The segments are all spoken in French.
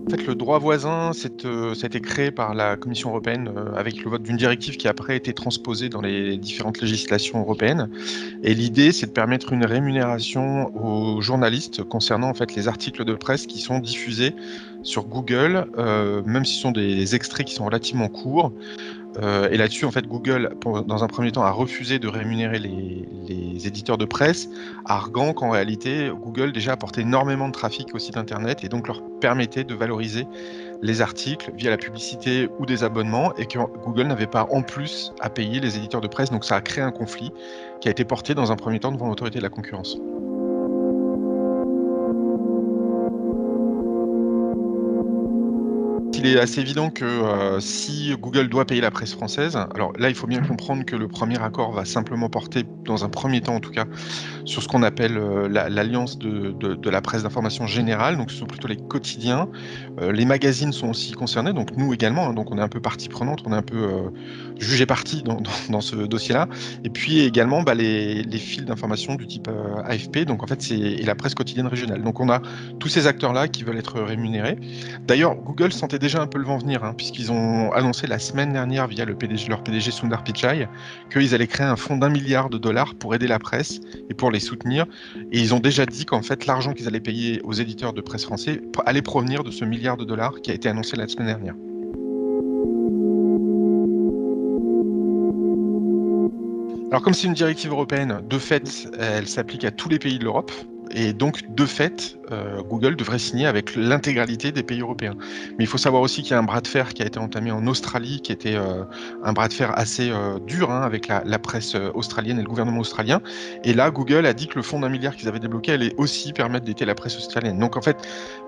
En fait, le droit voisin, ça a été créé par la Commission européenne avec le vote d'une directive qui a après été transposée dans les différentes législations européennes. Et l'idée, c'est de permettre une rémunération aux journalistes concernant en fait les articles de presse qui sont diffusés sur Google, même si ce sont des extraits qui sont relativement courts. Et là-dessus, en fait, Google, dans un premier temps, a refusé de rémunérer les éditeurs de presse, arguant qu'en réalité, Google déjà apportait énormément de trafic au site internet et donc leur permettait de valoriser les articles via la publicité ou des abonnements, et que Google n'avait pas en plus à payer les éditeurs de presse. Donc ça a créé un conflit qui a été porté dans un premier temps devant l'autorité de la concurrence. Il est assez évident que si Google doit payer la presse française, alors là, il faut bien comprendre que le premier accord va simplement porter, dans un premier temps en tout cas, sur ce qu'on appelle l'alliance de la presse d'information générale, donc ce sont plutôt les quotidiens. Les magazines sont aussi concernés, donc nous également, hein, donc on est un peu partie prenante, on est un peu jugé partie dans ce dossier-là. Et puis également les fils d'information du type AFP, donc en fait et la presse quotidienne régionale. Donc on a tous ces acteurs-là qui veulent être rémunérés. D'ailleurs, Google sentait déjà un peu le vent venir, hein, puisqu'ils ont annoncé la semaine dernière via leur PDG Sundar Pichai qu'ils allaient créer un fonds d'1 milliard de dollars pour aider la presse et pour les soutenir. Et ils ont déjà dit qu'en fait, l'argent qu'ils allaient payer aux éditeurs de presse français allait provenir de ce milliard de dollars qui a été annoncé la semaine dernière. Alors, comme c'est une directive européenne, de fait, elle s'applique à tous les pays de l'Europe. Et donc, de fait, Google devrait signer avec l'intégralité des pays européens. Mais il faut savoir aussi qu'il y a un bras de fer qui a été entamé en Australie, qui était un bras de fer assez dur, hein, avec la presse australienne et le gouvernement australien. Et là, Google a dit que le fonds d'1 milliard qu'ils avaient débloqué allait aussi permettre d'aider la presse australienne. Donc, en fait,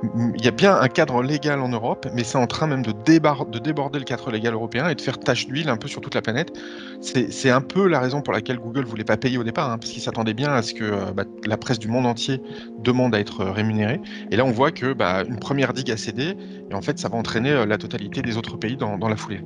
il y a bien un cadre légal en Europe, mais c'est en train même de déborder le cadre légal européen et de faire tache d'huile un peu sur toute la planète. C'est un peu la raison pour laquelle Google voulait pas payer au départ, hein, parce qu'il s'attendait bien à ce que la presse du monde entier demande à être rémunérée. Et là, on voit que une première digue a cédé, et en fait, ça va entraîner la totalité des autres pays dans la foulée.